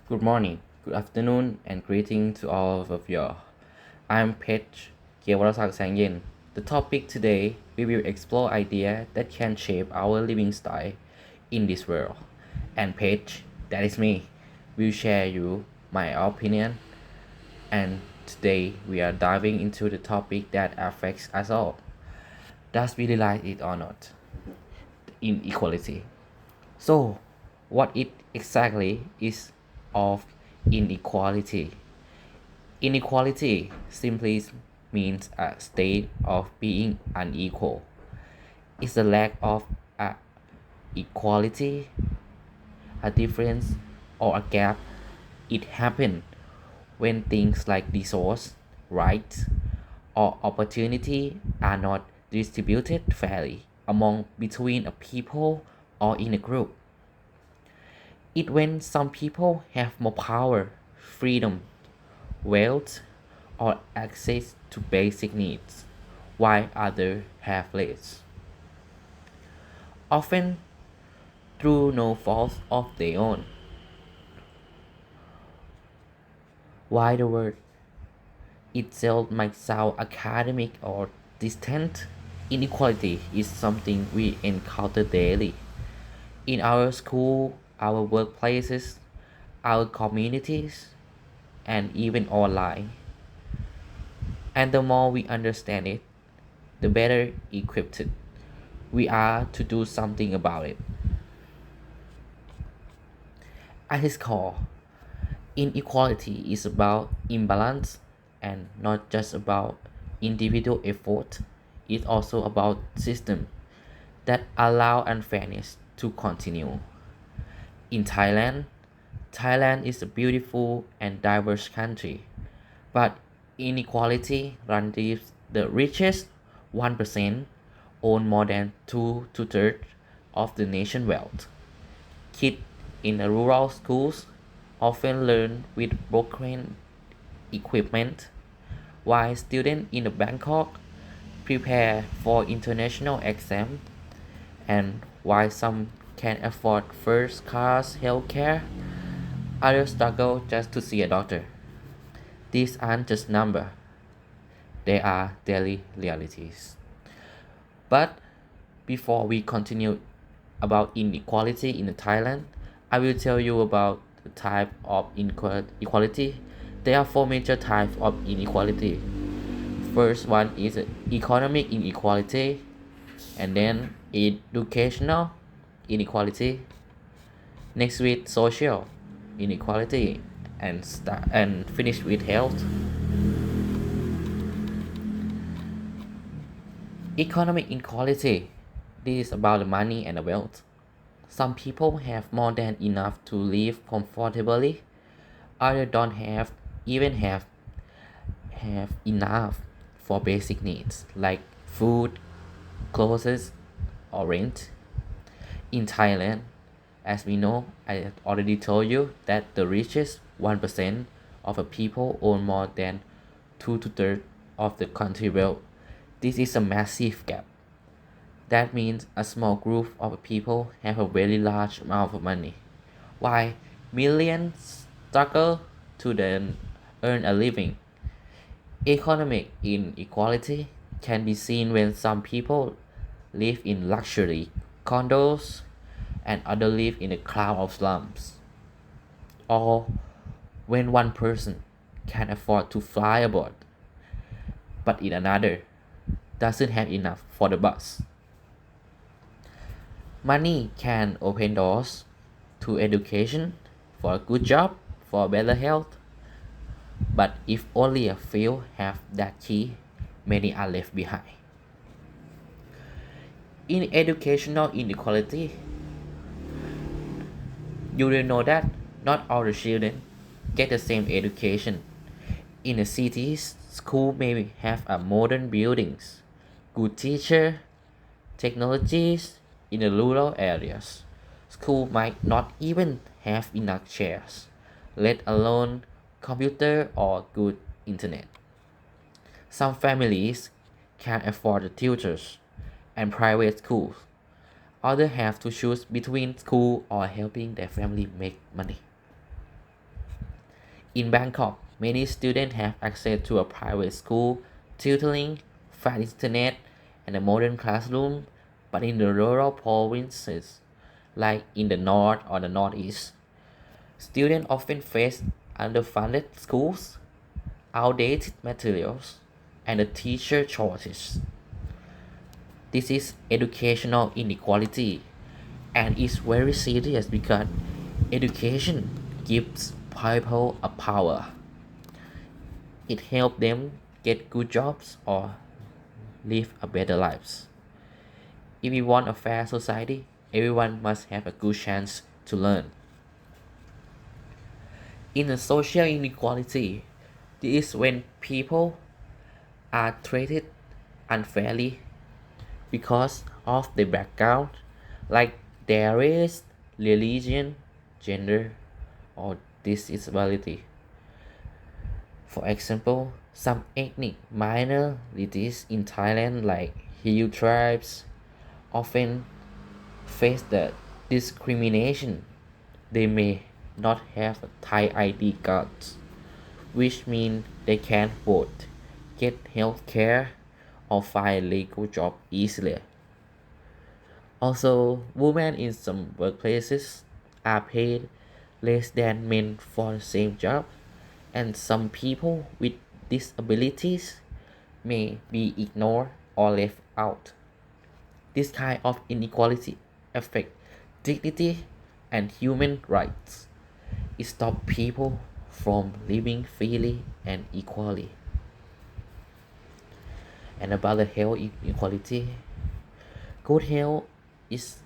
Good morning, good afternoon, and greeting to all of you. I'm Kiatworasak Sangyen. The topic today, we will explore ideas that can shape our living style in this world. And Page, that is me, will share you my opinion. And today we are diving into the topic that affects us all. Does we realize it or not? Inequality. So, what it exactly is of inequality? Inequality simply means a state of being unequal. It's the lack of a equality, a difference, or a gap. It happens when things like resource, rights, or opportunity are not distributed fairly among between a people or in a group. It when some people have more power, freedom, wealth, or access to basic needs, while others have less, often through no fault of their own. While the word itself might sound academic or distant, inequality is something we encounter daily in our school, our workplaces, our communities, and even online. And the more we understand it, the better equipped we are to do something about it. At its core, inequality is about imbalance and not just about individual effort. It's also about systems that allow unfairness to continue. In Thailand is a beautiful and diverse country, but inequality runs deep. The richest 1% own more than two-thirds of the nation's wealth. Kids in the rural schools often learn with broken equipment, while students in Bangkok prepare for international exams, and while some can afford first class healthcare, others struggle just to see a doctor. These aren't just numbers, they are daily realities. But before we continue about inequality in Thailand, I will tell you about the type of inequality. There are four major types of inequality. First one is economic inequality, and then educational inequality. Next with social inequality, and finish with health. Economic inequality. This is about the money and the wealth. Some people have more than enough to live comfortably. Others don't even have enough for basic needs like food, clothes, or rent. In Thailand, as we know, I already told you that the richest 1% of the people own more than two-thirds of the country wealth. This is a massive gap. That means a small group of people have a very large amount of money, while millions struggle to then earn a living. Economic inequality can be seen when some people live in luxury condos and others live in a crowd of slums, or when one person can afford to fly abroad, but in another doesn't have enough for the bus. Money can open doors to education, for a good job, for better health, but if only a few have that key, many are left behind. In educational inequality, you will know that not all the children get the same education. In the cities, school may have a modern buildings, good teacher, technologies. In the rural areas, school might not even have enough chairs, let alone computer or good internet. Some families can afford the tutors and private schools. Others have to choose between school or helping their family make money. In Bangkok, many students have access to a private school, tutoring, fast internet, and a modern classroom, but in the rural provinces, like in the north or the northeast, students often face underfunded schools, outdated materials, and a teacher shortage. This is educational inequality and is very serious because education gives people a power. It helps them get good jobs or live a better lives. If we want a fair society, everyone must have a good chance to learn. In a social inequality, this is when people are treated unfairly because of their background, like their race, religion, gender, or disability. For example, some ethnic minorities in Thailand, like Hill tribes, often face the discrimination. They may not have a Thai ID cards, which means they can't vote, get health care, or find a legal job easily. Also, women in some workplaces are paid less than men for the same job, and some people with disabilities may be ignored or left out. This kind of inequality affects dignity and human rights. It stops people from living freely and equally. And about the health inequality, good health is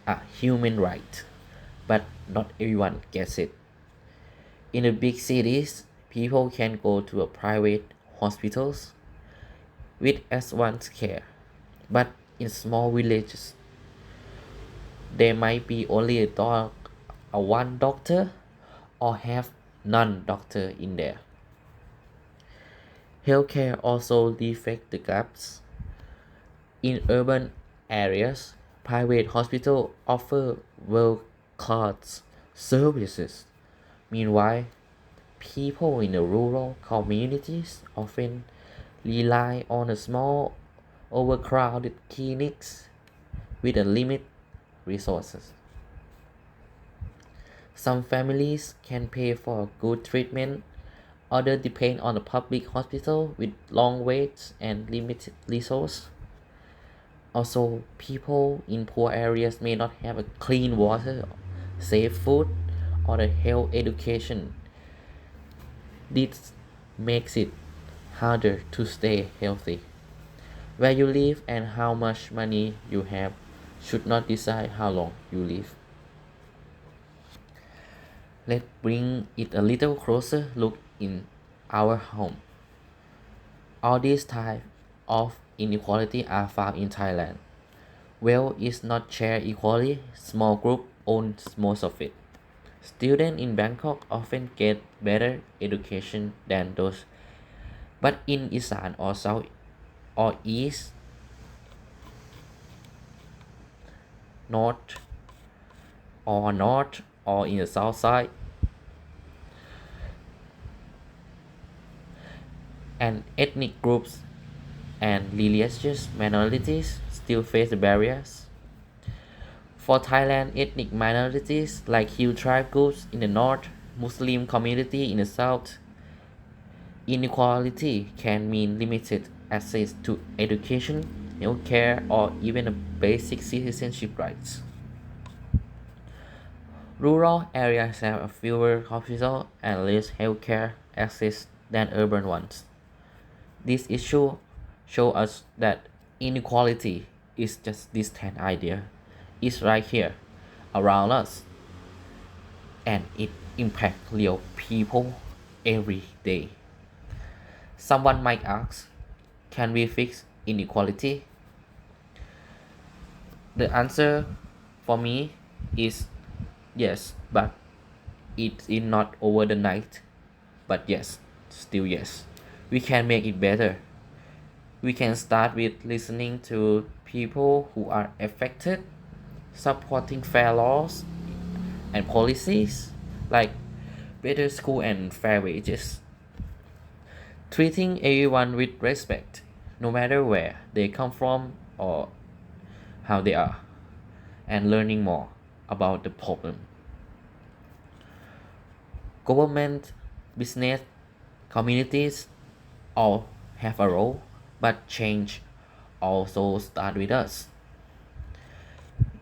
a human right, but not everyone gets it. In the big cities, people can go to a private hospitals with advanced care, but in small villages, there might be only a one doctor or have none doctor in there. Healthcare also reflects the gaps. In urban areas, private hospitals offer world-class services. Meanwhile, people in the rural communities often rely on a small, overcrowded clinics with a limited resources. Some families can pay for good treatment, others depend on a public hospital with long waits and limited resources. Also, people in poor areas may not have a clean water, safe food, or a health education. This makes it harder to stay healthy. Where you live and how much money you have should not decide how long you live. Let's bring it a little closer look in our home. All these types of inequality are found in Thailand. Wealth is not shared equally, small group owns most of it. Students in Bangkok often get better education than those, but in Isan or South or East, North North or in the South side, and ethnic groups and religious minorities still face the barriers. For Thailand, ethnic minorities like Hill tribe groups in the north, Muslim community in the south, inequality can mean limited access to education, healthcare, or even a basic citizenship rights. Rural areas have fewer hospitals and less healthcare access than urban ones. This issue shows us that inequality is just distant idea. It's right here, around us, and it impacts real people every day. Someone might ask, can we fix inequality? The answer for me is yes, but it is not over the night. But yes, still yes. We can make it better. We can start with listening to people who are affected, supporting fair laws and policies like better school and fair wages, treating everyone with respect, no matter where they come from or how they are, and learning more about the problem. Government, business, communities all have a role, but change also starts with us.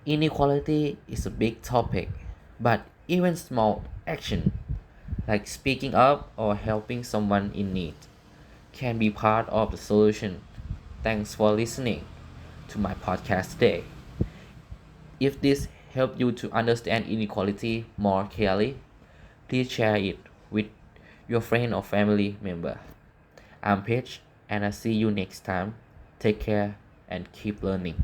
Inequality is a big topic, but even small action like speaking up or helping someone in need can be part of the solution. Thanks for listening to my podcast today. If this helped you to understand inequality more clearly, please share it with your friend or family member. I'm Paige, and I'll see you next time. Take care and keep learning.